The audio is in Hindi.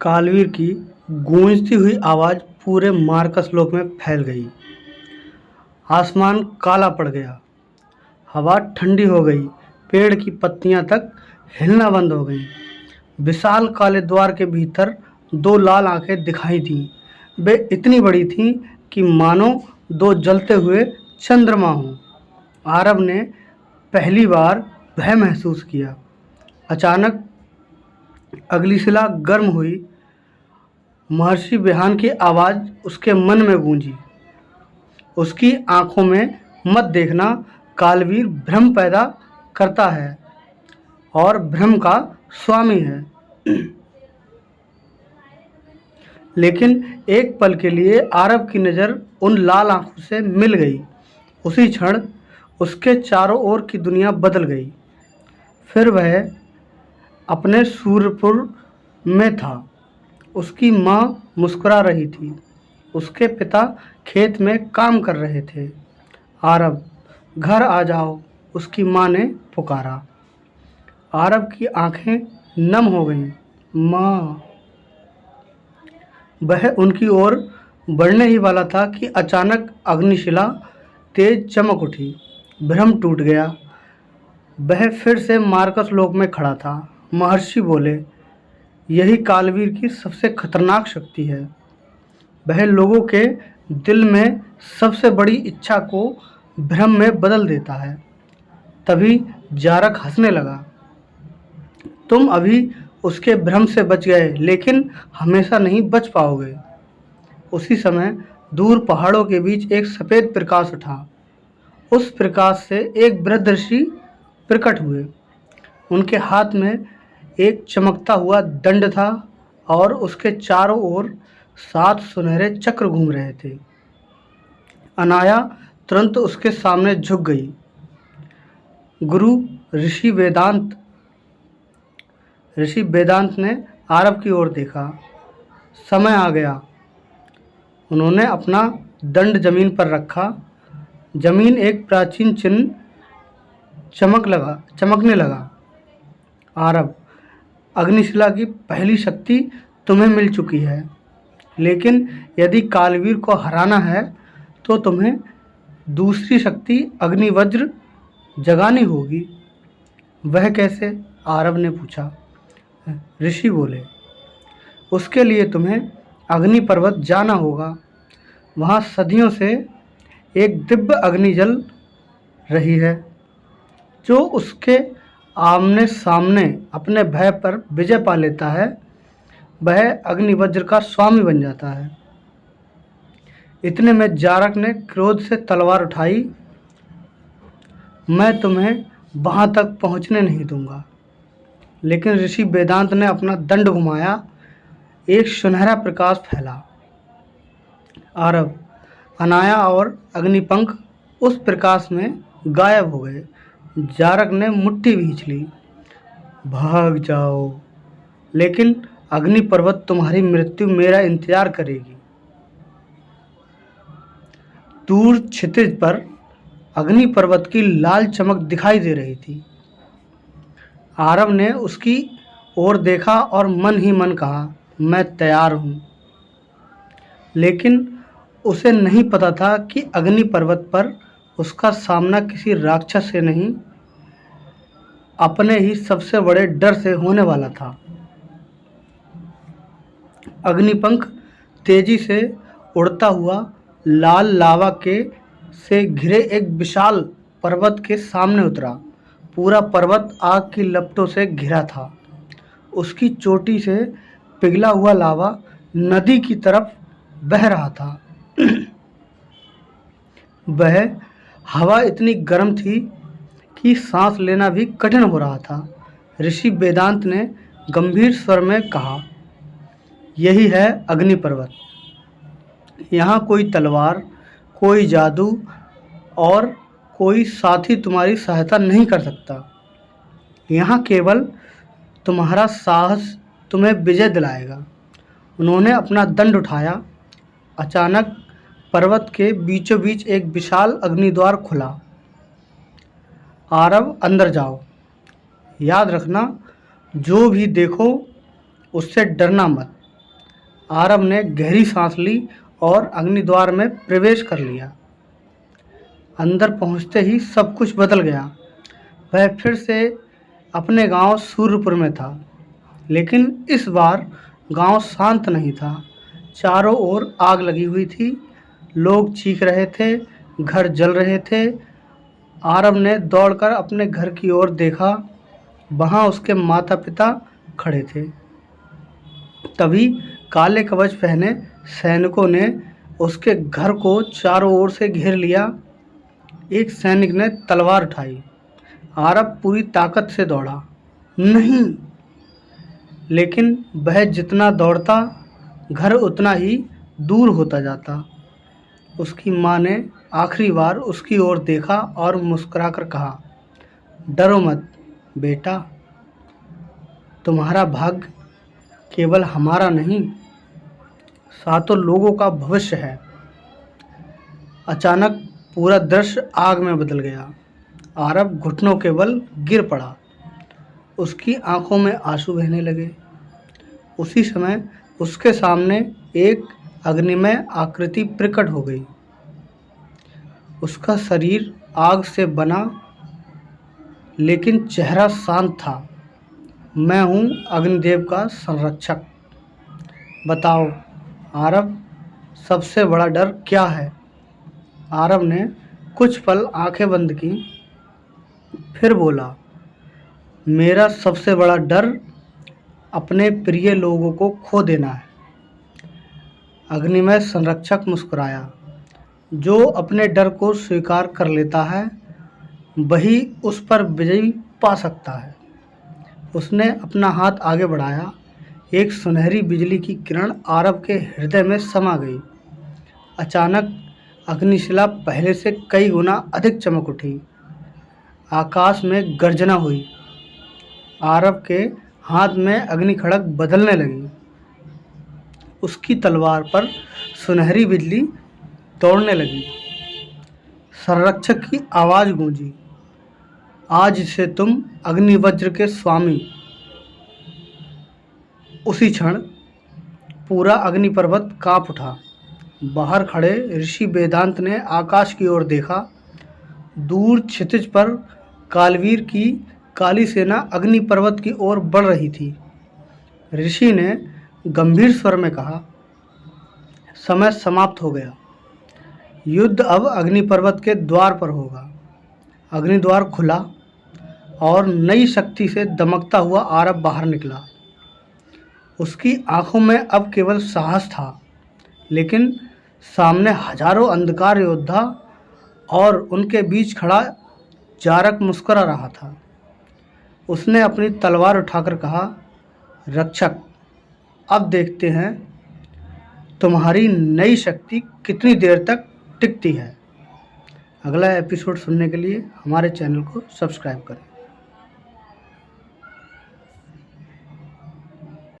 कालवीर की गूंजती हुई आवाज़ पूरे मार्कस लोक में फैल गई। आसमान काला पड़ गया, हवा ठंडी हो गई, पेड़ की पत्तियां तक हिलना बंद हो गईं। विशाल काले द्वार के भीतर दो लाल आंखें दिखाई दीं। वे इतनी बड़ी थीं कि मानो दो जलते हुए चंद्रमा हों। आरव ने पहली बार भय महसूस किया। अचानक अगली शिला गर्म हुई। महर्षि बिहान की आवाज़ उसके मन में गूंजी। उसकी आंखों में मत देखना, कालवीर भ्रम पैदा करता है और भ्रम का स्वामी है। लेकिन एक पल के लिए आरव की नज़र उन लाल आंखों से मिल गई। उसी क्षण उसके चारों ओर की दुनिया बदल गई। फिर वह अपने सूर्यपुर में था। उसकी माँ मुस्कुरा रही थी। उसके पिता खेत में काम कर रहे थे। आरव, घर आ जाओ, उसकी माँ ने पुकारा। आरव की आंखें नम हो गईं। माँ। वह उनकी ओर बढ़ने ही वाला था कि अचानक अग्निशिला तेज चमक उठी। भ्रम टूट गया। वह फिर से मार्कस लोक में खड़ा था। महर्षि बोले, यही कालवीर की सबसे खतरनाक शक्ति है। वह लोगों के दिल में सबसे बड़ी इच्छा को भ्रम में बदल देता है। तभी जारक हंसने लगा। तुम अभी उसके भ्रम से बच गए, लेकिन हमेशा नहीं बच पाओगे। उसी समय दूर पहाड़ों के बीच एक सफ़ेद प्रकाश उठा। उस प्रकाश से एक वृद्ध ऋषि प्रकट हुए। उनके हाथ में एक चमकता हुआ दंड था और उसके चारों ओर 7 सुनहरे चक्र घूम रहे थे। अनाया तुरंत उसके सामने झुक गई। गुरु ऋषि वेदांत ने आरव की ओर देखा। समय आ गया। उन्होंने अपना दंड जमीन पर रखा। जमीन एक प्राचीन चिन्ह चमकने लगा। आरव, अग्निशिला की पहली शक्ति तुम्हें मिल चुकी है, लेकिन यदि कालवीर को हराना है तो तुम्हें दूसरी शक्ति अग्निवज्र जगानी होगी। वह कैसे? आरव ने पूछा। ऋषि बोले, उसके लिए तुम्हें अग्नि पर्वत जाना होगा। वहाँ सदियों से एक दिव्य अग्नि जल रही है। जो उसके आमने सामने अपने भय पर विजय पा लेता है, वह अग्निवज्र का स्वामी बन जाता है। इतने में जारक ने क्रोध से तलवार उठाई। मैं तुम्हें वहां तक पहुंचने नहीं दूंगा। लेकिन ऋषि वेदांत ने अपना दंड घुमाया। एक सुनहरा प्रकाश फैला। आरव, अनाया और अग्निपंख उस प्रकाश में गायब हो गए। जारक ने मुट्ठी भींच ली। भाग जाओ, लेकिन अग्नि पर्वत तुम्हारी मृत्यु मेरा इंतजार करेगी। दूर क्षितिज पर अग्नि पर्वत की लाल चमक दिखाई दे रही थी। आरव ने उसकी ओर देखा और मन ही मन कहा, मैं तैयार हूँ। लेकिन उसे नहीं पता था कि अग्नि पर्वत पर उसका सामना किसी राक्षस से नहीं, अपने ही सबसे बड़े डर से होने वाला था। अग्निपंख तेजी से उड़ता हुआ लाल लावा के से घिरे एक विशाल पर्वत के सामने उतरा। पूरा पर्वत आग की लपटों से घिरा था। उसकी चोटी से पिघला हुआ लावा नदी की तरफ बह रहा था। वह हवा इतनी गर्म थी कि सांस लेना भी कठिन हो रहा था। ऋषि वेदांत ने गंभीर स्वर में कहा, यही है अग्नि पर्वत। यहाँ कोई तलवार, कोई जादू और कोई साथी तुम्हारी सहायता नहीं कर सकता। यहाँ केवल तुम्हारा साहस तुम्हें विजय दिलाएगा। उन्होंने अपना दंड उठाया। अचानक पर्वत के बीचों बीच एक विशाल अग्निद्वार खुला। आरव, अंदर जाओ। याद रखना, जो भी देखो उससे डरना मत। आरव ने गहरी सांस ली और अग्निद्वार में प्रवेश कर लिया। अंदर पहुंचते ही सब कुछ बदल गया। वह फिर से अपने गांव सूर्यपुर में था, लेकिन इस बार गांव शांत नहीं था। चारों ओर आग लगी हुई थी, लोग चीख रहे थे, घर जल रहे थे। आरव ने दौड़कर अपने घर की ओर देखा। वहां उसके माता पिता खड़े थे। तभी काले कवच पहने सैनिकों ने उसके घर को चारों ओर से घेर लिया। एक सैनिक ने तलवार उठाई। आरव पूरी ताकत से दौड़ा, नहीं, लेकिन वह जितना दौड़ता घर उतना ही दूर होता जाता। उसकी माँ ने आखिरी बार उसकी ओर देखा और मुस्कुराकर कहा, डरो मत बेटा, तुम्हारा भाग्य केवल हमारा नहीं, सातों लोगों का भविष्य है। अचानक पूरा दृश्य आग में बदल गया। आरव घुटनों के बल गिर पड़ा। उसकी आंखों में आंसू बहने लगे। उसी समय उसके सामने एक अग्निमय आकृति प्रकट हो गई। उसका शरीर आग से बना, लेकिन चेहरा शांत था। मैं हूँ अग्निदेव का संरक्षक। बताओ आरव, सबसे बड़ा डर क्या है? आरव ने कुछ पल आंखें बंद की, फिर बोला, मेरा सबसे बड़ा डर अपने प्रिय लोगों को खो देना है। अग्निमय संरक्षक मुस्कुराया, जो अपने डर को स्वीकार कर लेता है वही उस पर विजय पा सकता है। उसने अपना हाथ आगे बढ़ाया। एक सुनहरी बिजली की किरण आरव के हृदय में समा गई। अचानक अग्निशिला पहले से कई गुना अधिक चमक उठी। आकाश में गर्जना हुई। आरव के हाथ में अग्नि खड़ग बदलने लगी। उसकी तलवार पर सुनहरी बिजली दौड़ने लगी। संरक्षक की आवाज़ गूंजी, आज से तुम अग्निवज्र के स्वामी। उसी क्षण पूरा अग्नि पर्वत कांप उठा। बाहर खड़े ऋषि वेदांत ने आकाश की ओर देखा। दूर क्षितिज पर कालवीर की काली सेना अग्नि पर्वत की ओर बढ़ रही थी। ऋषि ने गंभीर स्वर में कहा, समय समाप्त हो गया। युद्ध अब अग्नि पर्वत के द्वार पर होगा। अग्नि द्वार खुला और नई शक्ति से दमकता हुआ आरव बाहर निकला। उसकी आंखों में अब केवल साहस था, लेकिन सामने हजारों अंधकार योद्धा और उनके बीच खड़ा जारक मुस्कुरा रहा था। उसने अपनी तलवार उठाकर कहा, रक्षक, अब देखते हैं तुम्हारी नई शक्ति कितनी देर तक टिकती है। अगला एपिसोड सुनने के लिए हमारे चैनल को सब्सक्राइब करें।